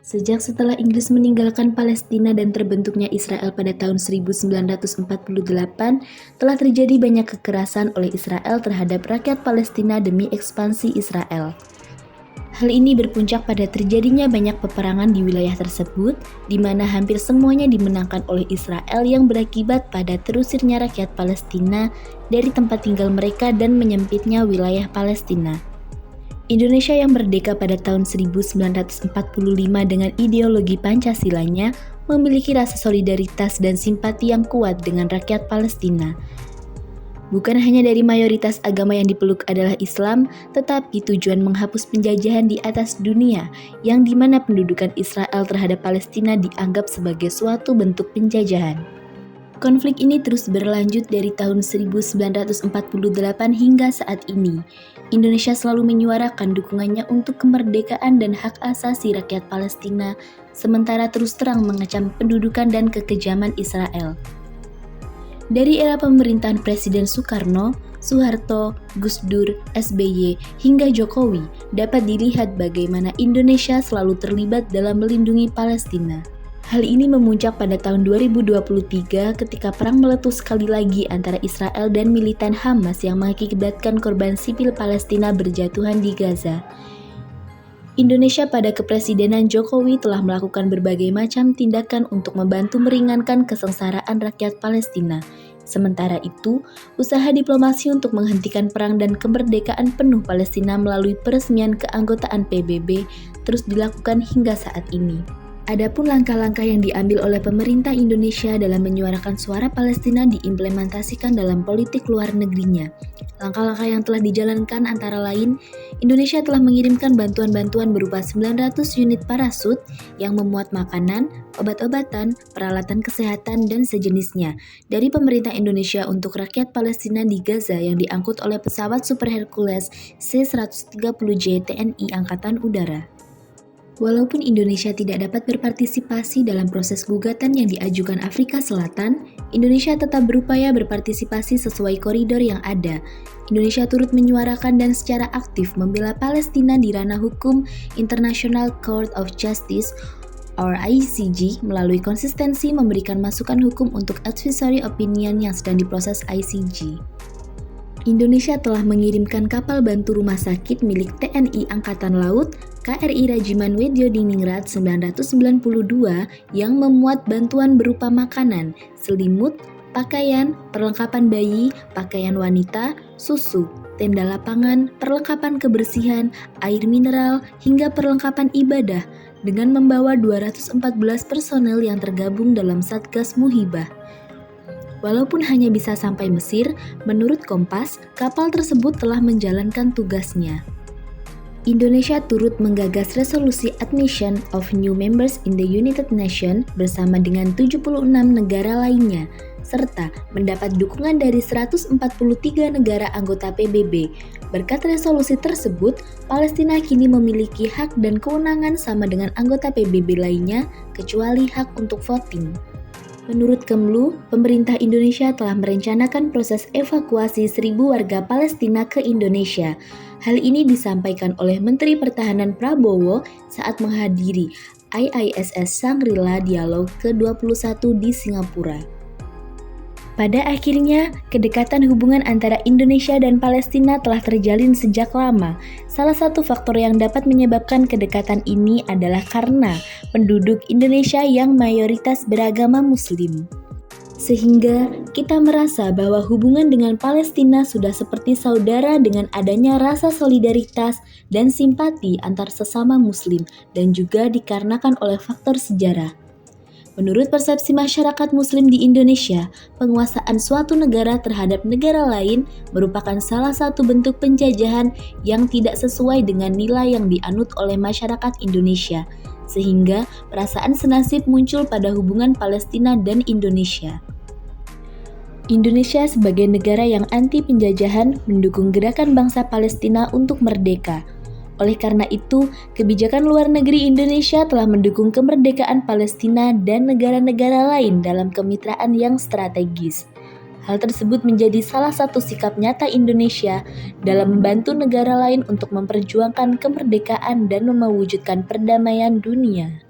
Setelah Inggris meninggalkan Palestina dan terbentuknya Israel pada tahun 1948, telah terjadi banyak kekerasan oleh Israel terhadap rakyat Palestina demi ekspansi Israel. Hal ini berpuncak pada terjadinya banyak peperangan di wilayah tersebut, di mana hampir semuanya dimenangkan oleh Israel yang berakibat pada terusirnya rakyat Palestina dari tempat tinggal mereka dan menyempitnya wilayah Palestina. Indonesia yang merdeka pada tahun 1945 dengan ideologi Pancasilanya memiliki rasa solidaritas dan simpati yang kuat dengan rakyat Palestina. Bukan hanya dari mayoritas agama yang dipeluk adalah Islam, tetapi tujuan menghapus penjajahan di atas dunia, yang dimana pendudukan Israel terhadap Palestina dianggap sebagai suatu bentuk penjajahan. Konflik ini terus berlanjut dari tahun 1948 hingga saat ini. Indonesia selalu menyuarakan dukungannya untuk kemerdekaan dan hak asasi rakyat Palestina, sementara terus terang mengecam pendudukan dan kekejaman Israel. Dari era pemerintahan Presiden Soekarno, Soeharto, Gus Dur, SBY, hingga Jokowi, dapat dilihat bagaimana Indonesia selalu terlibat dalam melindungi Palestina. Hal ini memuncak pada tahun 2023 ketika perang meletus sekali lagi antara Israel dan militan Hamas yang mengakibatkan korban sipil Palestina berjatuhan di Gaza. Indonesia pada kepresidenan Jokowi telah melakukan berbagai macam tindakan untuk membantu meringankan kesengsaraan rakyat Palestina. Sementara itu, usaha diplomasi untuk menghentikan perang dan kemerdekaan penuh Palestina melalui peresmian keanggotaan PBB terus dilakukan hingga saat ini. Adapun langkah-langkah yang diambil oleh pemerintah Indonesia dalam menyuarakan suara Palestina diimplementasikan dalam politik luar negerinya. Langkah-langkah yang telah dijalankan antara lain, Indonesia telah mengirimkan bantuan-bantuan berupa 900 unit parasut yang memuat makanan, obat-obatan, peralatan kesehatan, dan sejenisnya dari pemerintah Indonesia untuk rakyat Palestina di Gaza yang diangkut oleh pesawat Super Hercules C-130J TNI Angkatan Udara. Walaupun Indonesia tidak dapat berpartisipasi dalam proses gugatan yang diajukan Afrika Selatan, Indonesia tetap berupaya berpartisipasi sesuai koridor yang ada. Indonesia turut menyuarakan dan secara aktif membela Palestina di ranah hukum International Court of Justice or ICJ melalui konsistensi memberikan masukan hukum untuk advisory opinion yang sedang diproses ICJ. Indonesia telah mengirimkan kapal bantu rumah sakit milik TNI Angkatan Laut KRI Rajiman Wedyodiningrat 992 yang memuat bantuan berupa makanan, selimut, pakaian, perlengkapan bayi, pakaian wanita, susu, tenda lapangan, perlengkapan kebersihan, air mineral, hingga perlengkapan ibadah dengan membawa 214 personel yang tergabung dalam Satgas Muhibah. Walaupun hanya bisa sampai Mesir, menurut Kompas, kapal tersebut telah menjalankan tugasnya. Indonesia turut menggagas resolusi admission of new members in the United Nations bersama dengan 76 negara lainnya, serta mendapat dukungan dari 143 negara anggota PBB. Berkat resolusi tersebut, Palestina kini memiliki hak dan kewenangan sama dengan anggota PBB lainnya, kecuali hak untuk voting. Menurut Kemlu, pemerintah Indonesia telah merencanakan proses evakuasi 1.000 warga Palestina ke Indonesia. Hal ini disampaikan oleh Menteri Pertahanan Prabowo saat menghadiri IISS Shangri-La Dialog ke-21 di Singapura. Pada akhirnya, kedekatan hubungan antara Indonesia dan Palestina telah terjalin sejak lama. Salah satu faktor yang dapat menyebabkan kedekatan ini adalah karena penduduk Indonesia yang mayoritas beragama Muslim. Sehingga kita merasa bahwa hubungan dengan Palestina sudah seperti saudara dengan adanya rasa solidaritas dan simpati antar sesama Muslim dan juga dikarenakan oleh faktor sejarah. Menurut persepsi masyarakat Muslim di Indonesia, penguasaan suatu negara terhadap negara lain merupakan salah satu bentuk penjajahan yang tidak sesuai dengan nilai yang dianut oleh masyarakat Indonesia, sehingga perasaan senasib muncul pada hubungan Palestina dan Indonesia. Indonesia sebagai negara yang anti penjajahan mendukung gerakan bangsa Palestina untuk merdeka. Oleh karena itu, kebijakan luar negeri Indonesia telah mendukung kemerdekaan Palestina dan negara-negara lain dalam kemitraan yang strategis. Hal tersebut menjadi salah satu sikap nyata Indonesia dalam membantu negara lain untuk memperjuangkan kemerdekaan dan mewujudkan perdamaian dunia.